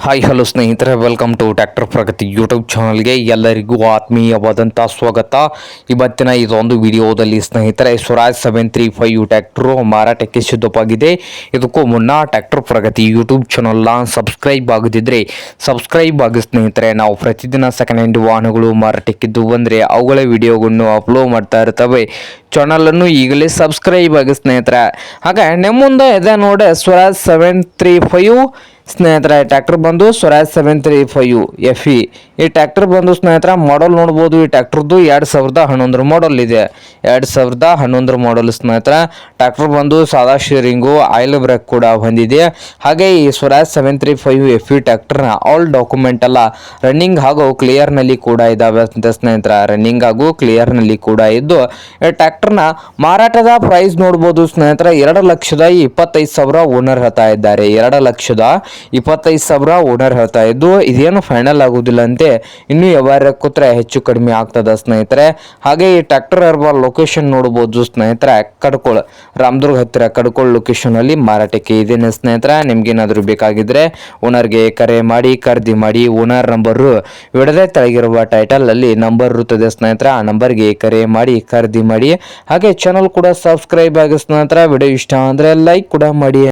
Hi hello ಸ್ನೇಹಿತರೆ, welcome to tractor Pragati YouTube ಚಾನಲ್ಗೆ ಎಲ್ಲರಿಗೂ ಆತ್ಮೀಯವಾದಂಥ ಸ್ವಾಗತ. ಇವತ್ತಿನ ಇದೊಂದು ವಿಡಿಯೋದಲ್ಲಿ ಸ್ನೇಹಿತರೆ ಸ್ವರಾಜ್ 735 ಟ್ರ್ಯಾಕ್ಟರು ಮಾರಾಟಕ್ಕೆ ಸಿದ್ಧವಾಗಿದೆ. ಇದಕ್ಕೂ ಮುನ್ನ ಟ್ರ್ಯಾಕ್ಟರ್ ಪ್ರಗತಿ ಯೂಟ್ಯೂಬ್ ಚಾನಲ್ನ ಸಬ್ಸ್ಕ್ರೈಬ್ ಆಗದಿದ್ದರೆ ಸಬ್ಸ್ಕ್ರೈಬ್ ಆಗಿ ಸ್ನೇಹಿತರೆ. ನಾವು ಪ್ರತಿದಿನ ಸೆಕೆಂಡ್ ಹ್ಯಾಂಡ್ ವಾಹನಗಳು ಮಾರಾಟಕ್ಕಿದ್ದು ಬಂದರೆ ಅವುಗಳ ವಿಡಿಯೋಗಳನ್ನು ಅಪ್ಲೋಡ್ ಮಾಡ್ತಾ ಇರ್ತವೆ. ಚಾನಲನ್ನು ಈಗಲೇ ಸಬ್ಸ್ಕ್ರೈಬ್ ಆಗಿ ಸ್ನೇಹಿತರೆ. ಹಾಗೆ ನಿಮ್ಮ ಮುಂದೆ ಇದೆ ನೋಡಿ ಸ್ವರಾಜ್ 735 ಸ್ನೇಹಿತರೆ. ಟ್ರ್ಯಾಕ್ಟರ್ ಬಂದು ಸ್ವರಾಜ್ 735 FE. ಈ ಟ್ರ್ಯಾಕ್ಟರ್ ಬಂದು ಸ್ನೇಹಿತರೆ ಮಾಡಲ್ ನೋಡ್ಬೋದು. ಈ ಟ್ರ್ಯಾಕ್ಟರ್ದು 2011 ಮಾಡಲ್ ಇದೆ. 2011 ಮಾಡಲ್ ಸ್ನೇಹಿತರೆ. ಟ್ರ್ಯಾಕ್ಟರ್ ಬಂದು ಸಾದಾ ಶೇರಿಂಗು, ಆಯಿಲ್ ಬ್ರೇಕ್ ಕೂಡ ಹೊಂದಿದೆ. ಹಾಗೆ ಈ ಸ್ವರಾಜ್ 735 FE ಟ್ರ್ಯಾಕ್ಟರ್ನ ಆಲ್ ಡಾಕ್ಯುಮೆಂಟ್ ಎಲ್ಲ ರನ್ನಿಂಗ್ ಹಾಗೂ ಕ್ಲಿಯರ್ನಲ್ಲಿ ಕೂಡ ಇದ್ದಾವೆ ಅಂತ ಸ್ನೇಹಿತರೆ. ರನ್ನಿಂಗ್ ಹಾಗೂ ಕ್ಲಿಯರ್ನಲ್ಲಿ ಕೂಡ ಇದ್ದು ಈ ಟ್ರ್ಯಾಕ್ಟರ್ನ ಮಾರಾಟದ ಪ್ರೈಸ್ ನೋಡ್ಬೋದು ಸ್ನೇಹಿತರೆ. 2,25,000 ಓನರ್ ಹೇಳ್ತಾ ಇದ್ದಾರೆ. 2,25,000 ಓನರ್ ಹೇಳ್ತಾ ಇದ್ದು ಇದೇನು ಫೈನಲ್ ಆಗುವುದಿಲ್ಲ ಅಂತೆ. ಇನ್ನು ವ್ಯವಹಾರ ಕೂತ್ರೆ ಹೆಚ್ಚು ಕಡಿಮೆ ಆಗ್ತದ ಸ್ನೇಹಿತರೆ. ಹಾಗೆ ಈ ಟ್ರ್ಯಾಕ್ಟರ್ ಇರುವ ಲೊಕೇಶನ್ ನೋಡಬಹುದು ಸ್ನೇಹಿತರೆ. ಕಡ್ಕೋಳ, ರಾಮದುರ್ಗ ಹತ್ತಿರ ಕಡ್ಕೋಳ ಲೊಕೇಶನ್ ಅಲ್ಲಿ ಮಾರಾಟಕ್ಕೆ ಇದೇನೆ ಸ್ನೇಹಿತರೆ. ನಿಮ್ಗೇನಾದರೂ ಬೇಕಾಗಿದ್ರೆ ಓನರ್ಗೆ ಕರೆ ಮಾಡಿ ಖರೀದಿ ಮಾಡಿ. ಓನರ್ ನಂಬರು ವಿಡದೆ ತೆಳಗಿರುವ ಟೈಟಲ್ ಅಲ್ಲಿ ನಂಬರ್ ಇರುತ್ತದೆ ಸ್ನೇಹಿತರೆ. ಆ ನಂಬರ್ಗೆ ಕರೆ ಮಾಡಿ ಖರೀದಿ ಮಾಡಿ. ಹಾಗೆ ಚಾನಲ್ ಕೂಡ ಸಬ್ಸ್ಕ್ರೈಬ್ ಆಗಿ ಸ್ನೇಹಿತರೆ. ವಿಡಿಯೋ ಇಷ್ಟ ಅಂದ್ರೆ ಲೈಕ್ ಕೂಡ ಮಾಡಿ.